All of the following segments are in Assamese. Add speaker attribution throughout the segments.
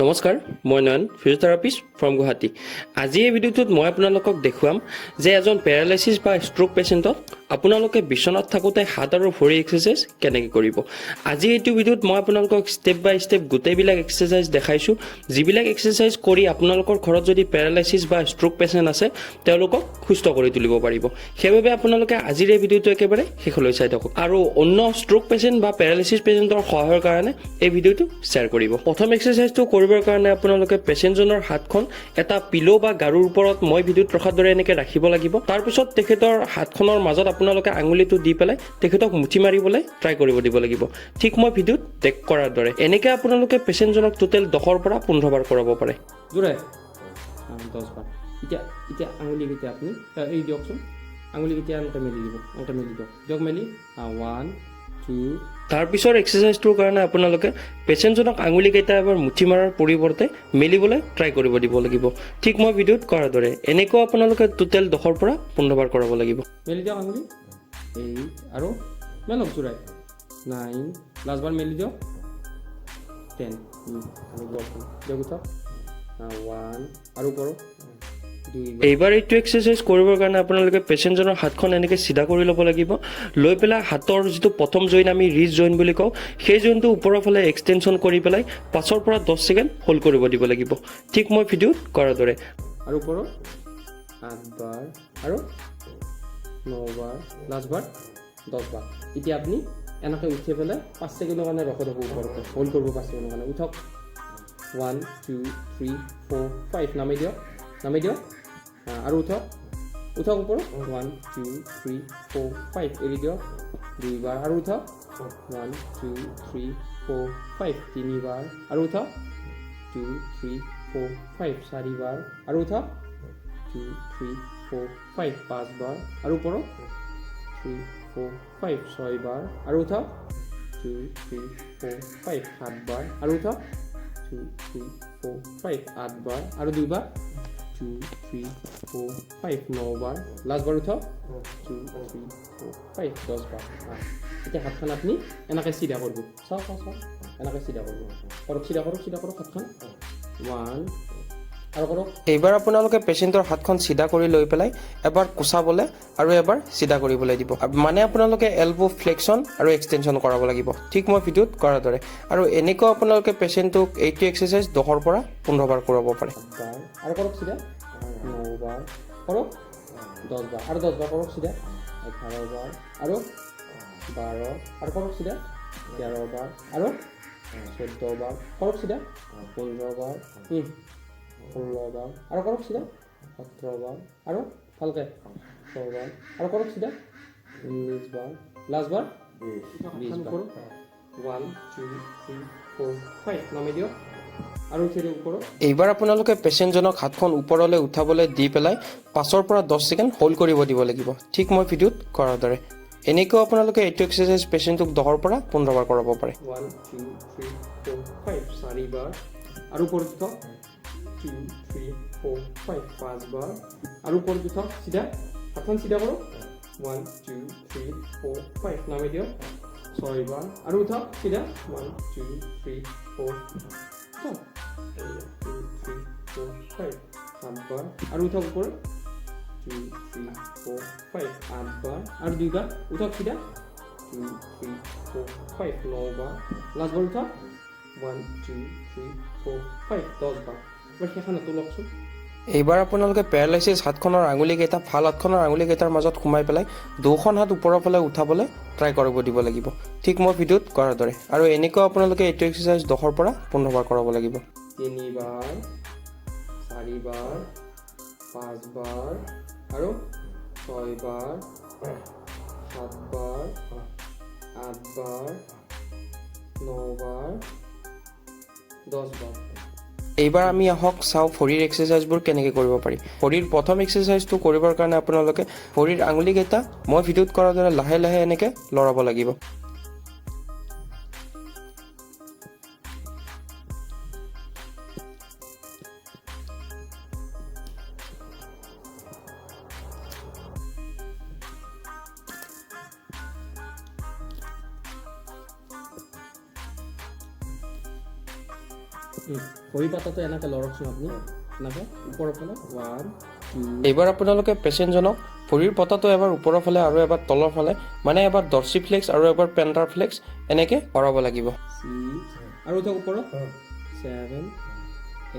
Speaker 1: নমস্কাৰ মই নয়ন ফিজিঅথেৰাপিষ্ট ফ্ৰম গুৱাহাটী আজি এই ভিডিঅ'টোত মই আপোনালোকক দেখুৱাম যে এজন পেৰালাইচিছ বা ষ্ট্ৰোক পেচেণ্টক আপোনালোকে বিচনাত থাকোঁতে হাত আৰু ভৰি এক্সাৰচাইজ কেনেকৈ কৰিব আজি এইটো ভিডিঅ'ত মই আপোনালোকক ষ্টেপ বাই ষ্টেপ গোটেইবিলাক এক্সাৰচাইজ দেখাইছোঁ যিবিলাক এক্সাৰচাইজ কৰি আপোনালোকৰ ঘৰত যদি পেৰালাইচিছ বা ষ্ট্ৰোক পেচেণ্ট আছে তেওঁলোকক সুস্থ কৰি তুলিব পাৰিব সেইবাবে আপোনালোকে আজিৰ এই ভিডিঅ'টো একেবাৰে শেষলৈ চাই থাকক আৰু অন্য ষ্ট্ৰোক পেচেণ্ট বা পেৰালাইচিছ পেচেণ্টৰ সহায়ৰ কাৰণে এই ভিডিঅ'টো শ্বেয়াৰ কৰিব প্ৰথম এক্সাৰচাইজটো কৰিবৰ কাৰণে আপোনালোকে পেচেণ্টজনৰ হাতখন এটা পিলো বা গাৰুৰ ওপৰত মই ভিডিঅ'ত ৰখাৰ দৰে এনেকৈ ৰাখিব লাগিব তাৰপিছত তেখেতৰ হাতখনৰ মাজত আপোনালোকে আঙুলিটো দি পেলাই তেখেতক মুঠি মাৰিবলৈ ট্ৰাই কৰিব দিব লাগিব ঠিক মই ভিডিঅ'ত টেক কৰাৰ দৰে এনেকৈ আপোনালোকে পেচেণ্টজনক টোটেল 10ৰ পৰা 15 বাৰ কৰাব পাৰে জোৰে 10 বাৰ এতিয়া আঙুলিকেইটা আপুনি এই দিয়কচোন আঙুলিকেইটা এনেকৈ মেলি দিব এনেকৈ মেলি দিয়ক মেলি 1 2 তাৰপিছৰ এক্সাৰচাইজটোৰ কাৰণে আপোনালোকে পেচেণ্টজনক আঙুলিকেইটা এবাৰ মুঠি মাৰাৰ পৰিৱৰ্তে মেলিবলৈ ট্ৰাই কৰিব দিব লাগিব ঠিক মই ভিডিঅ'ত কৰাৰ দৰে এনেকৈ আপোনালোকে টোটেল 10ৰ পৰা 15 বাৰ কৰাব লাগিব মেলি দিয়ক আঙুলি 8 আৰু মেলক জোৰাই 9 লাষ্ট বাৰ মেলি দিয়ক 10 আৰু দিয়ক উঠক 1 আৰু কৰক এইবাৰ এইটো এক্সাৰচাইজ কৰিবৰ কাৰণে আপোনালোকে পেচেণ্টজনৰ হাতখন এনেকৈ চিধা কৰি ল'ব লাগিব লৈ পেলাই হাতৰ যিটো প্ৰথম জইন আমি ৰিজ জইন বুলি কওঁ সেই জইনটো ওপৰৰ ফালে এক্সটেনশ্যন কৰি পেলাই 5ৰ পৰা 10 ছেকেণ্ড হোল্ড কৰিব দিব লাগিব ঠিক মই ভিডিঅ'ত কৰাৰ দৰে আৰু ওপৰত 8 বাৰ আৰু 9 বাৰ লাষ্ট বাৰ 10 বাৰ এতিয়া আপুনি এনেকৈ উঠি পেলাই 5 ছেকেণ্ডৰ কাৰণে ৰখাই দিব ওপৰত হোল্ড কৰিব 5 ছেকেণ্ডৰ কাৰণে উঠক 1 2 3 4 5 নামি দিয়ক আৰু উঠক ওপৰত 1 2 3 4 5 এৰি দিয়ক 2 বাৰ আৰু উঠক 1 2 3 4 5 3 বাৰ আৰু উঠক 2 3 4 5 4 বাৰ আৰু উঠক 2 3 4 5 5 বাৰ আৰু ওপৰত 3 4 5 6 বাৰ আৰু উঠক 2 3 4 5 7 বাৰ আৰু উঠক 2 3 4 5 8 বাৰ আৰু 2 বাৰ 2 3 4 5 9 বাৰ লাষ্ট বাৰ উঠক 2 3 4 5 10 বাৰ এতিয়া হাতখন আপুনি এনেকৈ চিধা কৰিব চাওক এনেকৈ চিধা কৰক হাতখন 1 আৰু কৰক এইবাৰ আপোনালোকে পেচেণ্টৰ হাতখন চিধা কৰি লৈ পেলাই এবাৰ কুচাবলৈ আৰু এবাৰ চিধা কৰিবলৈ দিব মানে আপোনালোকে এলবো ফ্লেকশ্যন আৰু এক্সটেনশ্যন কৰাব লাগিব ঠিক মই ভিডিঅ'ত কৰাৰ দৰে আৰু এনেকৈ আপোনালোকে পেচেণ্টক এইটো এক্সাৰচাইজ 10ৰ পৰা 15 বাৰ কৰাব পাৰে আৰু কৰক চিধা 9 বাৰ কৰক 10 বাৰ আৰু 10 বাৰ কৰক চিধা 11 বাৰ আৰু 12 আৰু কৰক চিধা 13 বাৰ আৰু 14 বাৰ কৰক চিধা 15 বাৰ 16 বাৰ আৰু কৰক চিধা 17 বাৰ আৰু ভালকৈ 16 বাৰ আৰু কৰক চিধা 19 বাৰ লাষ্ট বাৰ 20 বাৰ 1 2 3 4 5 নামি দিয়ক আৰু ওপৰত এইবাৰ আপোনালোকে পেচেণ্টজনক হাতখন ওপৰলৈ উঠাবলৈ দি পেলাই 5ৰ পৰা 10 ছেকেণ্ড হোল্ড কৰিব দিব লাগিব ঠিক মই ভিডিঅ'ত কৰাৰ দৰে এনেকৈ আপোনালোকে এইটো এক্সাৰচাইজ পেচেণ্টক 10ৰ পৰা 15 বাৰ কৰাব পাৰে 1 2 3 4 5 4 বাৰ আৰু ওপৰত 2 3 4 5 5 বাৰ আৰু ওপৰত উঠক চিধা হাতখন চিধা কৰক 1 2 3 4 5 নামি দিয়ক 6 বাৰ আৰু উঠক চিধা 1 2 3 4 2 3 4 5 7 বাৰ আৰু উঠক ওপৰত 2 3 4 5 8 বাৰ আৰু 2 বাৰ উঠক চিধা 2 3 4 5 9 বাৰ লাষ্ট বাৰ উঠক 1 2 3 4 5 10 বাৰ এইবাৰ আপোনালোকে পেৰালাইচিছ হাতখনৰ আঙুলিকেইটা ভাল হাতখনৰ আঙুলিকেইটাৰ মাজত সোমাই পেলাই দুখন হাত ওপৰৰ ফালে উঠাবলৈ ট্ৰাই কৰিব দিব লাগিব ঠিক মই ভিডিঅ'ত কৰাৰ দৰে আৰু এনেকৈ আপোনালোকে এইটো এক্সাৰচাইজ 10ৰ পৰা 15 বাৰ কৰাব লাগিব 3 বাৰ 4 বাৰ 5 বাৰ আৰু 6 বাৰ 7 বাৰ 8 বাৰ 9 বাৰ 10 বাৰ এইবাৰ আমি আহক চাওঁ ভৰিৰ এক্সাৰচাইজবোৰ কেনেকৈ কৰিব পাৰি ভৰিৰ প্ৰথম এক্সাৰচাইজটো কৰিবৰ কাৰণে আপোনালোকে ভৰিৰ আঙুলিকেইটা মই ভিডিঅ'ত কৰাৰ দৰে লাহে লাহে এনেকৈ লৰাব লাগিব ভৰি পাতাটো এনেকৈ লৰকচোন আপুনি এনেকৈ ওপৰৰ ফালে 1 2 এইবাৰ আপোনালোকে পেচেণ্টজনক ভৰিৰ পতাটো এবাৰ ওপৰৰ ফালে আৰু এবাৰ তলৰ ফালে মানে এবাৰ ডৰ্চি ফ্লেক্স আৰু এবাৰ পেণ্টাৰ ফ্লেক্স এনেকৈ কৰাব লাগিব আৰু উঠক ওপৰত 7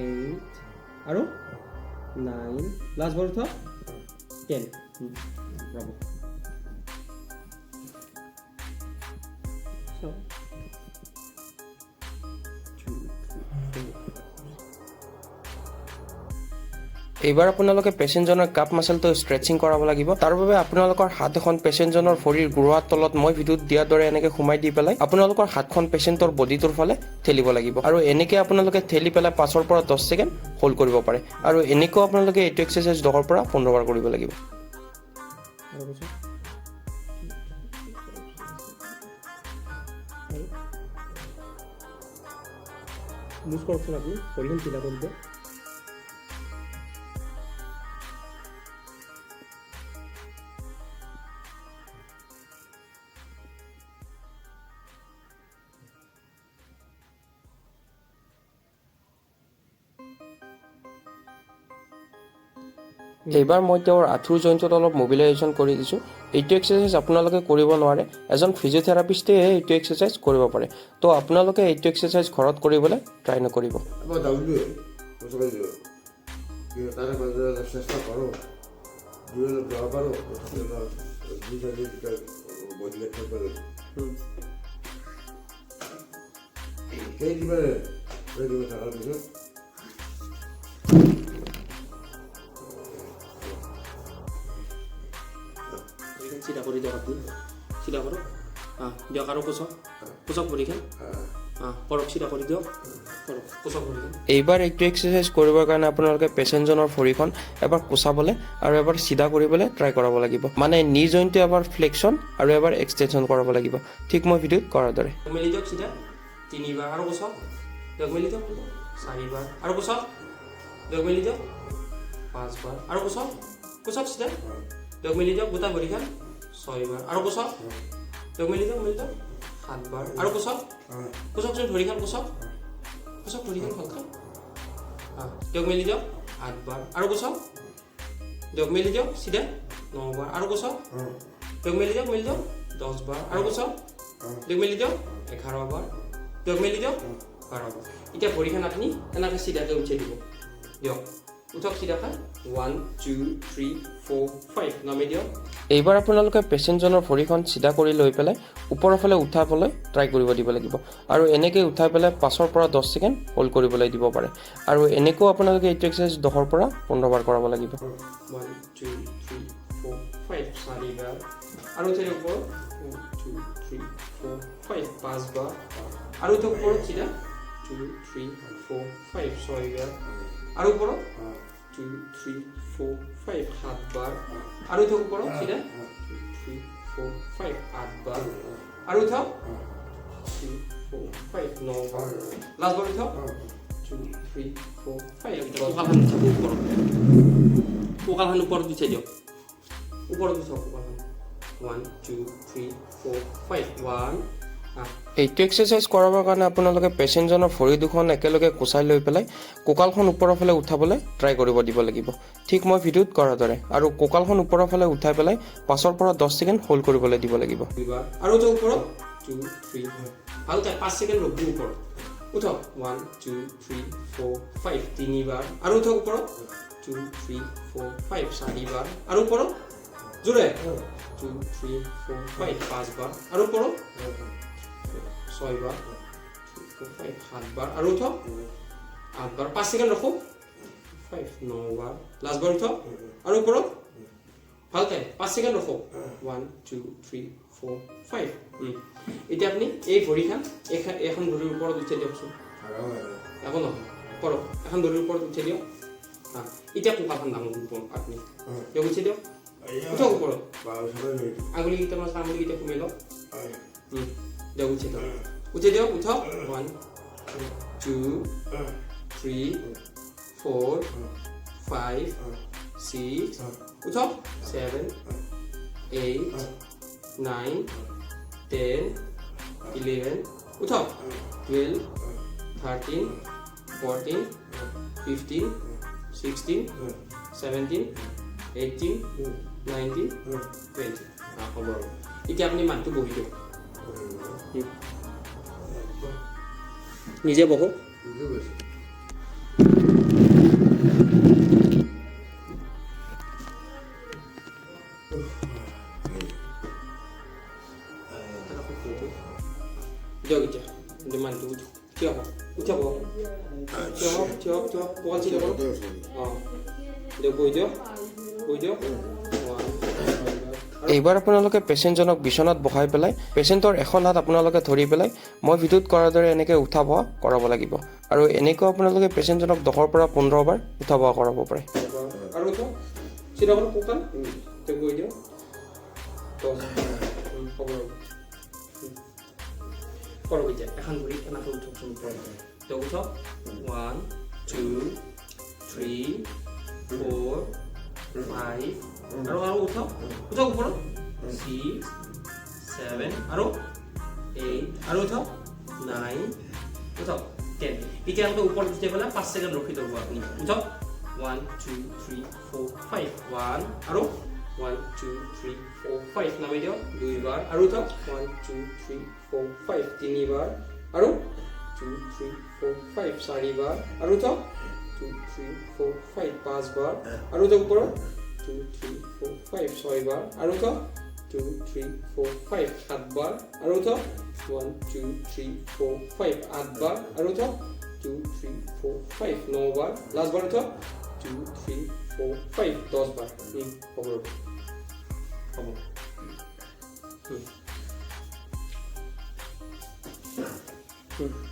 Speaker 1: 8 আৰু 9 লাষ্ট বাৰ উঠক 10 ৰ'ব এইবাৰ আপোনালোকে পেচেণ্টজনৰ কাপ মাছলটো ষ্ট্ৰেচিং কৰাব লাগিব তাৰ বাবে আপোনালোকৰ হাত এখন পেচেণ্টজনৰ ভৰিৰ গুৰুৱাৰ তলত মই ভিডিঅ'ত দিয়াৰ দৰে এনেকৈ সোমাই দি পেলাই আপোনালোকৰ হাতখন পেচেণ্টৰ বডিটোৰ ফালে ঠেলিব লাগিব আৰু এনেকৈ আপোনালোকে ঠেলি পেলাই 5 পৰা 10 ছেকেণ্ড হোল্ড কৰিব পাৰে আৰু এনেকৈ আপোনালোকে এইটো এক্সাৰচাইজ 10 পৰা 15 বাৰ কৰিব লাগিব মুজ কৰকচোন আপুনি ভৰিখন চিধা কৰি দিয়ক এইবাৰ মই তেওঁৰ আঁঠুৰ জইণ্টত অলপ মোবিলাইজেশ্যন কৰি দিছোঁ এইটো এক্সাৰচাইজ আপোনালোকে কৰিব নোৱাৰে এজন ফিজিঅথেৰাপিষ্টেহে এইটো এক্সাৰচাইজ কৰিব পাৰে তো আপোনালোকে এইটো এক্সাৰচাইজ ঘৰত কৰিবলৈ ট্ৰাই নকৰিব চিধা কৰি দিয়ক আপুনি চিধা কৰক দিয়ক আৰু কোচক ভৰিখন কৰক চিধা কৰি দিয়ক কৰক কোচক ভৰিখন এইবাৰ এইটো এক্সাৰচাইজ কৰিবৰ কাৰণে আপোনালোকে পেচেণ্টজনৰ ভৰিখন এবাৰ কোচাবলৈ আৰু এবাৰ চিধা কৰিবলৈ ট্ৰাই কৰাব লাগিব মানে নি জইণ্টটো এবাৰ ফ্লেক্সন আৰু এবাৰ এক্সটেনশ্যন কৰাব লাগিব ঠিক মই ভিডিঅ'ত কৰাৰ দৰে মেলি দিয়ক চিধা 3 বাৰ আৰু কোচক দিয়ক মেলি দিয়ক 4 বাৰ আৰু কোচক দিয়ক মেলি দিয়ক 5 বাৰ আৰু কোচক চিধা দিয়ক মেলি দিয়ক গোটা ভৰিখন 6 বাৰ আৰু কোচক দিয়ক মেলি দিয়ক 7 বাৰ আৰু কোচক ভৰিখন কোচক ভৰিখন ভালকৈ দিয়ক মেলি দিয়ক 8 বাৰ আৰু কোচক দিয়ক মেলি দিয়ক চিধা 9 বাৰ আৰু কোচক দিয়ক মেলি দিয়ক 10 বাৰ আৰু কোচক দিয়ক মেলি দিয়ক 11 বাৰ দিয়ক মেলি দিয়ক 12 বাৰ এতিয়া ভৰিখন আপুনি এনেকৈ চিধাকৈ উঠাই দিব দিয়ক উঠক চিধাকৈ 1 2 3 4 5 নামি দিয়ক এইবাৰ আপোনালোকে পেচেণ্টজনৰ ভৰিখন চিধা কৰি লৈ পেলাই ওপৰৰ ফালে উঠাবলৈ ট্ৰাই কৰিব দিব লাগিব আৰু এনেকৈ উঠাই পেলাই 5 পৰা 10 ছেকেণ্ড হোল্ড কৰিবলৈ দিব পাৰে আৰু এনেকৈ আপোনালোকে এইটো এক্সাৰচাইজ 10 পৰা 15 বাৰ কৰাব লাগিব 1 2 3 4 5 4 বাৰ আৰু উঠাই ওপৰত 1 2 3 4 5 5 বাৰ আৰু উঠক ওপৰত চিধা 2 3 4 5 6 বাৰ আৰু ওপৰত 2 3 4 5 7 বাৰ আৰু উঠক ওপৰত চিধা 2 3 4 5 8 বাৰ আৰু উঠক 3 4 5 9 বাৰ লাষ্ট বাৰ উঠক 2 3 4 5 কঁকালখন ওপৰত উঠাই দিয়ক ওপৰত উঠক কঁকালখন 1 2 3 4 5 1 এইটো এক্সাৰচাইজ কৰাবৰ কাৰণে আপোনালোকে পেচেণ্টজনৰ ভৰি দুখন একেলগে কোচাই লৈ পেলাই কঁকালখন ওপৰৰ ফালে উঠাবলৈ ট্ৰাই কৰিব দিব লাগিব ঠিক মই ভিডিঅ'ত কৰাৰ দৰে আৰু কঁকালখন ওপৰৰ ফালে উঠাই পেলাই 5 পৰা 10 ছেকেণ্ড হোল্ড কৰিবলৈ দিব লাগিব আৰু উঠক ওপৰত 2 3 আৰু 5 ছেকেণ্ড ৰ'ব ওপৰত উঠক 1 2 3 4 5 3 বাৰ আৰু উঠক ওপৰত 2 3 4 5 4 বাৰ আৰু ওপৰত জোৰে 2 3 4 5 5 বাৰ আৰু ওপৰত 6 বাৰ 5 7 বাৰ আৰু উঠক 8 বাৰ 5 ছেকেণ্ড ৰখক 5 9 বাৰ লাষ্ট বাৰ উঠক আৰু ওপৰত ভালকৈ 5 ছেকেণ্ড ৰখক 1 2 3 4 5 এতিয়া আপুনি এই ভৰিখন এখন ভৰিৰ ওপৰত উঠাই দিয়কচোন একো নহয় কৰক এখন ভৰিৰ ওপৰত উঠাই দিয়ক এতিয়া কঁকালখন ডাঙৰ দিব আপুনি দিয়ক উঠাই দিয়ক উঠক ওপৰত আঙুলিকেইটা মাছ আঙুলিকেইটা সোমাই লওক দিয়ক উঠাই দিয়ক উঠক 1 2 3 4 5 6 উঠক 7 8 9 10 11 উঠক 12 13 14, 15, 16, 17, 18, 19, 20. হ'ব আৰু এতিয়া আপুনি মানুহটো বহি দিয়ক নিজে বহক দিয়ক এতিয়া মানুহটো থিয় হওক উঠা বহক থিয় হওক পকাল চিধা কৰক অঁ দিয়ক বহি দিয়ক এইবাৰ আপোনালোকে পেচেণ্টজনক বিচনাত বহাই পেলাই পেচেণ্টৰ এখন হাত আপোনালোকে ধৰি পেলাই মই ভিডিঅ'ত কৰাৰ দৰে এনেকৈ উঠা বহা কৰাব লাগিব আৰু এনেকৈ আপোনালোকে পেচেণ্টজনক 10 পৰা 15 বাৰ উঠা বহা কৰাব পাৰে আৰু উঠা চিধা কৰক পকাল তে বহি দিয়ক কৰক এতিয়া এখন ভৰি এনেকৈ উঠকচোন তে উঠক 1 2 3 4 5 আৰু উঠক ওপৰত 6 7 আৰু 8 আৰু উঠক 9 উঠক 10 এতিয়া আমাক ওপৰত উঠি পেলাই 5 সেকেন্ড ৰখি দিব আপুনি উঠক 1 2 3 4 5 1 আৰু 1 2 3 4 5 নামাই দিয়ক দুইবাৰ আৰু উঠক 1 2 3 4 5 তিনিবাৰ আৰু 2 3 4 5 চাৰিবাৰ আৰু উঠক 2 3 4 5 পাঁচবাৰ আৰু উঠক ওপৰত 2 3 4 5 ছয়বাৰ আৰু উঠক 2 3 4 5 সাতবাৰ আৰু উঠক 1 2 3 4 5 আঠবাৰ আৰু উঠক 2 3 4 5 নবাৰ লাষ্টবাৰ উঠক 2 3 4 5 10বাৰ হ'ব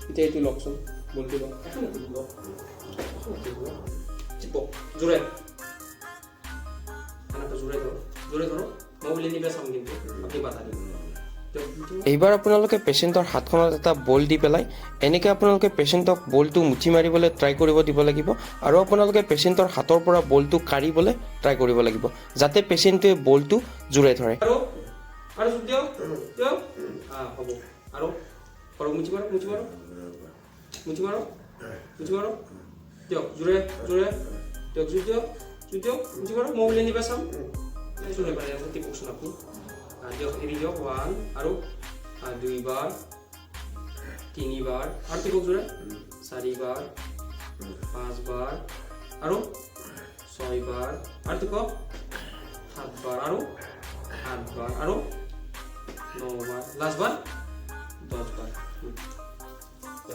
Speaker 1: এতিয়া এইটো লওকচোন বলটো লওক এখন জোৰে জোৰে ধৰো মই বুলি নিবে চাম কিন্তু আপুনি বাধা দিব এইবাৰ আপোনালোকে পেচেণ্টৰ হাতখনত এটা বল দি পেলাই এনেকৈ আপোনালোকে পেচেণ্টক বলটো মুঠি মাৰিবলৈ ট্ৰাই কৰিব দিব লাগিব আৰু আপোনালোকে পেচেণ্টৰ হাতৰ পৰা বলটো কাঢ়িবলৈ ট্ৰাই কৰিব লাগিব যাতে পেচেণ্টটোৱে বলটো জোৰে ধৰে আৰু দিয়ক হ'ব আৰু কৰক মুঠি মাৰক দিয়ক জোৰে দিয়ক মুঠি মাৰক মই বুলি নিবে চাম জোৰে পাৰে আপুনি কওকচোন আপুনি দিয়ক এৰি দিয়ক 1 আৰু দুইবাৰ তিনিবাৰ আৰু টিপক জোৰে চাৰিবাৰ পাঁচবাৰ আৰু ছয়বাৰ আৰু টিপক সাতবাৰ আৰু আঠবাৰ আৰু নবাৰ লাষ্টবাৰ 10বাৰ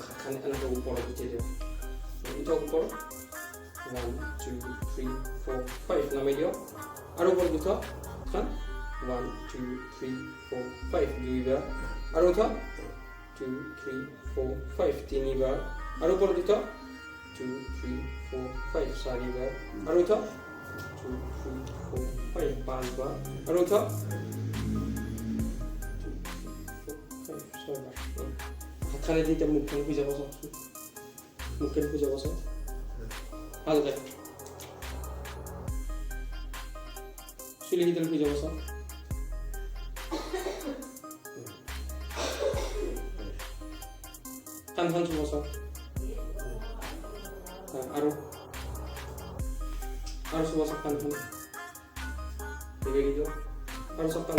Speaker 1: হাতখান এনেকৈ ওপৰত উঠি দিয়ক ওপৰত 1 2 3 4 5 নামাই দিয়ক আৰু ওপৰত উঠক 1 2 3 4 5 দুইবাৰ আৰু উঠক 2 3 4 5 তিনিবাৰ আৰু ওপৰত উঠক 2 3 4 5 চাৰিবাৰ আৰু উঠক 2 3 4 5 পাঁচবাৰ আৰু উঠক 2 3 4 5 ছয়বাৰ হাতখানে দি এতিয়া মুখখন খুজাব চাওকচোন মুখখন খুজাব চাওক ভালকৈ চুলিকেইডাল খুজাব চাওক কাণখন চুব চাওক আৰু চুব চাওক কাণখন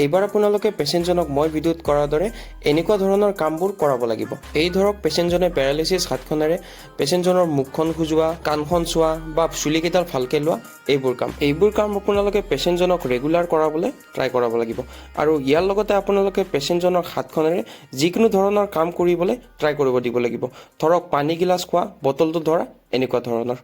Speaker 1: এইবাৰ আপোনালোকে পেচেণ্টজনক মই ভিডিঅ'ত কৰাৰ দৰে এনেকুৱা ধৰণৰ কামবোৰ কৰাব লাগিব এই ধৰক পেচেণ্টজনে পেৰালাইচিছ হাতখনেৰে পেচেণ্টজনৰ মুখখন খুজোৱা কাণখন চোৱা বা চুলিকেইডাল ভালকৈ লোৱা এইবোৰ কাম আপোনালোকে পেচেণ্টজনক ৰেগুলাৰ কৰাবলৈ ট্ৰাই কৰাব লাগিব আৰু ইয়াৰ লগতে আপোনালোকে পেচেণ্টজনৰ হাতখনেৰে যিকোনো ধৰণৰ কাম কৰিবলৈ ট্ৰাই কৰিব দিব লাগিব ধৰক পানী গিলাচ খোৱা বটলটো ধৰা এনেকুৱা ধৰণৰ